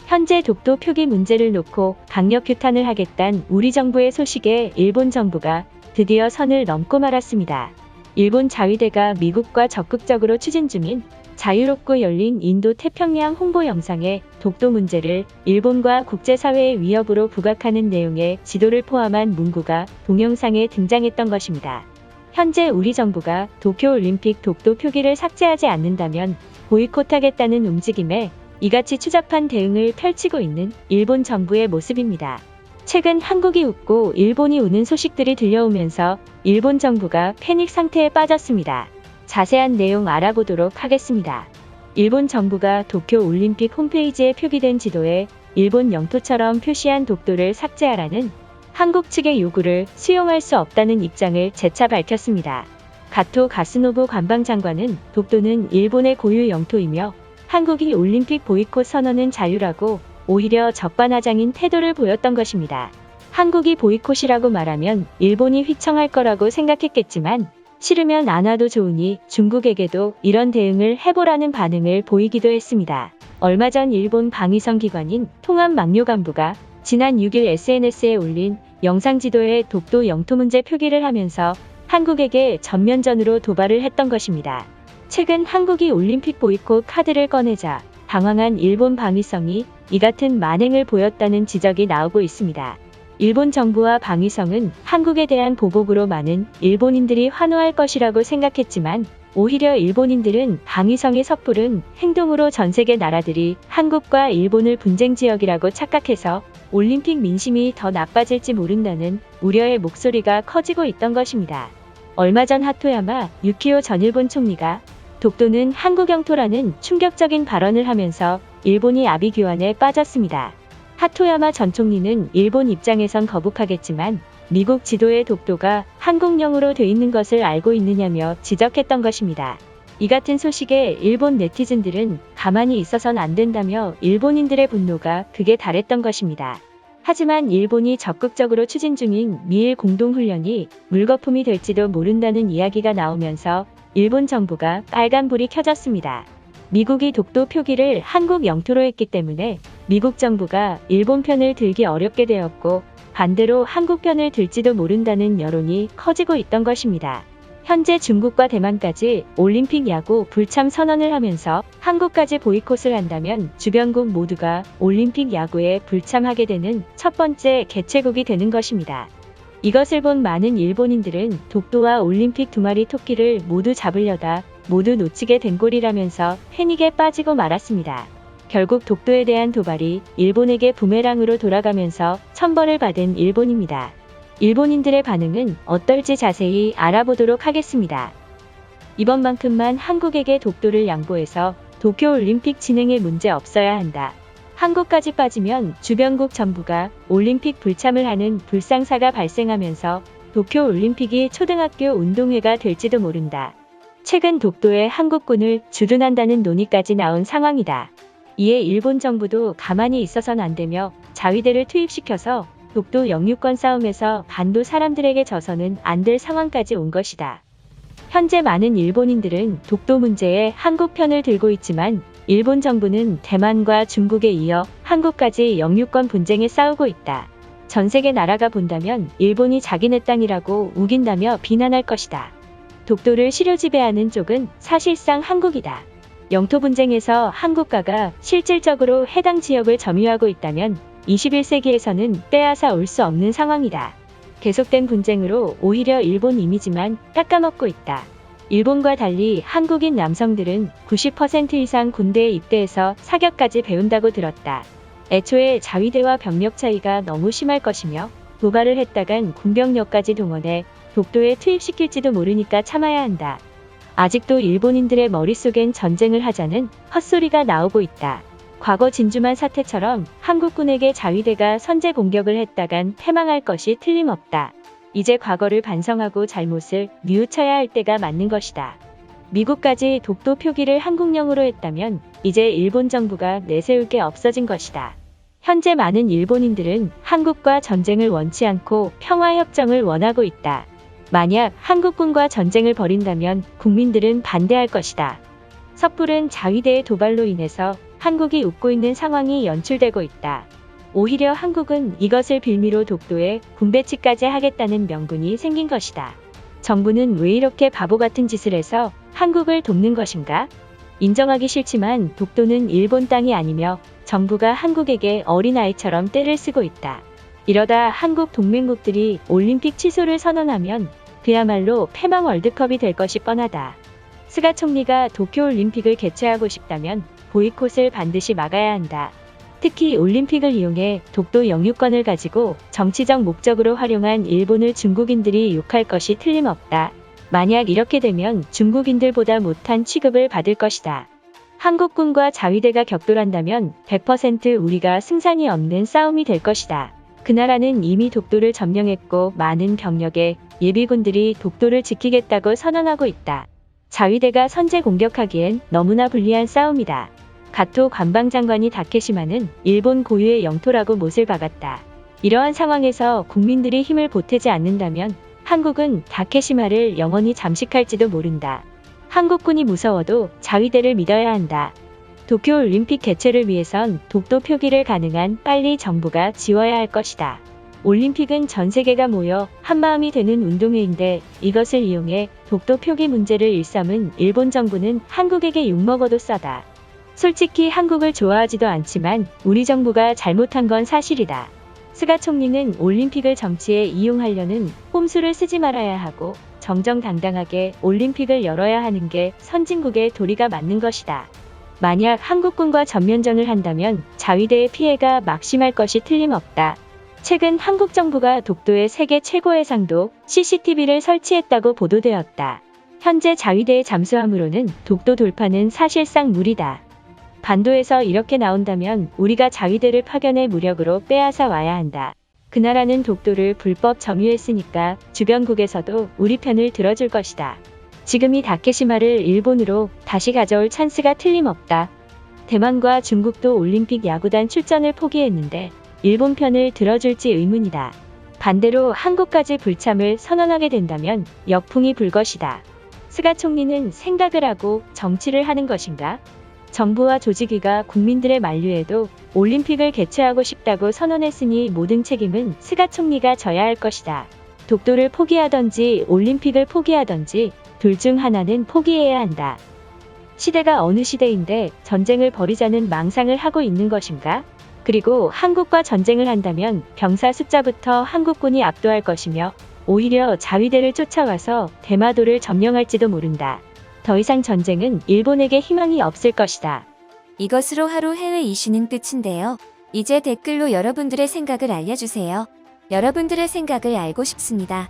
현재 독도 표기 문제를 놓고 강력 규탄을 하겠다는 우리 정부의 소식에 일본 정부가 드디어 선을 넘고 말았습니다. 일본 자위대가 미국과 적극적으로 추진 중인 자유롭고 열린 인도 태평양 홍보 영상에 독도 문제를 일본과 국제사회의 위협으로 부각하는 내용의 지도를 포함한 문구가 동영상에 등장했던 것입니다. 현재 우리 정부가 도쿄올림픽 독도 표기를 삭제하지 않는다면 보이콧하겠다는 움직임에 이같이 추잡한 대응을 펼치고 있는 일본 정부의 모습입니다. 최근 한국이 웃고 일본이 우는 소식들이 들려오면서 일본 정부가 패닉 상태에 빠졌습니다. 자세한 내용 알아보도록 하겠습니다. 일본 정부가 도쿄올림픽 홈페이지에 표기된 지도에 일본 영토처럼 표시한 독도를 삭제하라는 한국 측의 요구를 수용할 수 없다는 입장을 재차 밝혔습니다. 가토 가스노부 관방장관은 독도는 일본의 고유 영토이며 한국이 올림픽 보이콧 선언은 자유라고 오히려 적반하장인 태도를 보였던 것입니다. 한국이 보이콧이라고 말하면 일본이 휘청할 거라고 생각했겠지만 싫으면 안 와도 좋으니 중국에게도 이런 대응을 해보라는 반응을 보이기도 했습니다. 얼마 전 일본 방위성 기관인 통합망료간부가 지난 6일 SNS에 올린 영상 지도에 독도 영토 문제 표기를 하면서 한국에게 전면전으로 도발을 했던 것입니다. 최근 한국이 올림픽 보이콧 카드를 꺼내자 당황한 일본 방위성이 이 같은 만행을 보였다는 지적이 나오고 있습니다. 일본 정부와 방위성은 한국에 대한 보복으로 많은 일본인들이 환호할 것이라고 생각했지만 오히려 일본인들은 방위성의 섣부른 행동으로 전 세계 나라들이 한국과 일본을 분쟁 지역이라고 착각해서 올림픽 민심이 더 나빠질지 모른다는 우려의 목소리가 커지고 있던 것입니다. 얼마 전 하토야마 유키오 전 일본 총리가 독도는 한국 영토라는 충격적인 발언을 하면서 일본이 아비 규환에 빠졌습니다. 하토야마 전 총리는 일본 입장에선 거북하겠지만 미국 지도에 독도가 한국령으로 돼 있는 것을 알고 있느냐며 지적했던 것입니다. 이 같은 소식에 일본 네티즌들은 가만히 있어선 안 된다며 일본인들의 분노가 극에 달했던 것입니다. 하지만 일본이 적극적으로 추진 중인 미일 공동훈련이 물거품이 될지도 모른다는 이야기가 나오면서 일본 정부가 빨간불이 켜졌습니다. 미국이 독도 표기를 한국 영토로 했기 때문에 미국 정부가 일본 편을 들기 어렵게 되었고 반대로 한국 편을 들지도 모른다는 여론이 커지고 있던 것입니다. 현재 중국과 대만까지 올림픽 야구 불참 선언을 하면서 한국까지 보이콧을 한다면 주변국 모두가 올림픽 야구에 불참하게 되는 첫 번째 개최국이 되는 것입니다. 이것을 본 많은 일본인들은 독도와 올림픽 두 마리 토끼를 모두 잡으려다 모두 놓치게 된 꼴이라면서 패닉에 빠지고 말았습니다. 결국 독도에 대한 도발이 일본에게 부메랑으로 돌아가면서 천벌을 받은 일본입니다. 일본인들의 반응은 어떨지 자세히 알아보도록 하겠습니다. 이번만큼만 한국에게 독도를 양보해서 도쿄올림픽 진행에 문제 없어야 한다. 한국까지 빠지면 주변국 전부가 올림픽 불참을 하는 불상사가 발생하면서 도쿄올림픽이 초등학교 운동회가 될지도 모른다. 최근 독도에 한국군을 주둔한다는 논의까지 나온 상황이다. 이에 일본 정부도 가만히 있어선 안 되며 자위대를 투입시켜서 독도 영유권 싸움에서 반도 사람들에게 져서는 안 될 상황까지 온 것이다. 현재 많은 일본인들은 독도 문제에 한국 편을 들고 있지만 일본 정부는 대만과 중국에 이어 한국까지 영유권 분쟁에 싸우고 있다. 전 세계 나라가 본다면 일본이 자기네 땅이라고 우긴다며 비난할 것이다. 독도를 실효지배하는 쪽은 사실상 한국이다. 영토 분쟁에서 한국가가 실질적으로 해당 지역을 점유하고 있다면 21세기에서는 빼앗아 올 수 없는 상황이다. 계속된 분쟁으로 오히려 일본 이미지만 깎아먹고 있다. 일본과 달리 한국인 남성들은 90% 이상 군대에 입대해서 사격까지 배운다고 들었다. 애초에 자위대와 병력 차이가 너무 심할 것이며 도발을 했다간 군병력까지 동원해 독도에 투입시킬지도 모르니까 참아야 한다. 아직도 일본인들의 머릿속엔 전쟁을 하자는 헛소리가 나오고 있다. 과거 진주만 사태처럼 한국군에게 자위대가 선제 공격을 했다간 패망할 것이 틀림없다. 이제 과거를 반성하고 잘못을 뉘우쳐야 할 때가 맞는 것이다. 미국까지 독도 표기를 한국령으로 했다면 이제 일본 정부가 내세울 게 없어진 것이다. 현재 많은 일본인들은 한국과 전쟁을 원치 않고 평화협정을 원하고 있다. 만약 한국군과 전쟁을 벌인다면 국민들은 반대할 것이다. 섣부른 자위대의 도발로 인해서 한국이 웃고 있는 상황이 연출되고 있다. 오히려 한국은 이것을 빌미로 독도에 군배치까지 하겠다는 명분이 생긴 것이다. 정부는 왜 이렇게 바보 같은 짓을 해서 한국을 돕는 것인가? 인정하기 싫지만 독도는 일본 땅이 아니며 정부가 한국에게 어린아이처럼 떼를 쓰고 있다. 이러다 한국 동맹국들이 올림픽 취소를 선언하면 그야말로 패망 월드컵이 될 것이 뻔하다. 스가 총리가 도쿄올림픽을 개최하고 싶다면 보이콧을 반드시 막아야 한다. 특히 올림픽을 이용해 독도 영유권을 가지고 정치적 목적으로 활용한 일본을 중국인들이 욕할 것이 틀림없다. 만약 이렇게 되면 중국인들보다 못한 취급을 받을 것이다. 한국군과 자위대가 격돌한다면 100% 우리가 승산이 없는 싸움이 될 것이다. 그 나라는 이미 독도를 점령했고 많은 병력의 예비군들이 독도를 지키겠다고 선언하고 있다. 자위대가 선제 공격하기엔 너무나 불리한 싸움이다. 가토 관방장관이 다케시마는 일본 고유의 영토라고 못을 박았다. 이러한 상황에서 국민들이 힘을 보태지 않는다면 한국은 다케시마를 영원히 잠식할지도 모른다. 한국군이 무서워도 자위대를 믿어야 한다. 도쿄올림픽 개최를 위해선 독도 표기를 가능한 빨리 정부가 지워야 할 것이다. 올림픽은 전 세계가 모여 한마음이 되는 운동회인데 이것을 이용해 독도 표기 문제를 일삼은 일본 정부는 한국에게 욕먹어도 싸다. 솔직히 한국을 좋아하지도 않지만 우리 정부가 잘못한 건 사실이다. 스가 총리는 올림픽을 정치에 이용하려는 꼼수를 쓰지 말아야 하고 정정당당하게 올림픽을 열어야 하는 게 선진국의 도리가 맞는 것이다. 만약 한국군과 전면전을 한다면 자위대의 피해가 막심할 것이 틀림없다. 최근 한국 정부가 독도에 세계 최고의 상도 CCTV를 설치했다고 보도되었다. 현재 자위대의 잠수함으로는 독도 돌파는 사실상 무리다. 반도에서 이렇게 나온다면 우리가 자위대를 파견해 무력으로 빼앗아 와야 한다. 그 나라는 독도를 불법 점유했으니까 주변국에서도 우리 편을 들어줄 것이다. 지금이 다케시마를 일본으로 다시 가져올 찬스가 틀림없다. 대만과 중국도 올림픽 야구단 출전을 포기했는데 일본 편을 들어줄지 의문이다. 반대로 한국까지 불참을 선언하게 된다면 역풍이 불 것이다. 스가 총리는 생각을 하고 정치를 하는 것인가? 정부와 조직위가 국민들의 만류에도 올림픽을 개최하고 싶다고 선언했으니 모든 책임은 스가 총리가 져야 할 것이다. 독도를 포기하던지 올림픽을 포기하던지 둘 중 하나는 포기해야 한다. 시대가 어느 시대인데 전쟁을 벌이자는 망상을 하고 있는 것인가? 그리고 한국과 전쟁을 한다면 병사 숫자부터 한국군이 압도할 것이며 오히려 자위대를 쫓아와서 대마도를 점령할지도 모른다. 더 이상 전쟁은 일본에게 희망이 없을 것이다. 이것으로 하루 해외 이슈는 끝인데요. 이제 댓글로 여러분들의 생각을 알려주세요. 여러분들의 생각을 알고 싶습니다.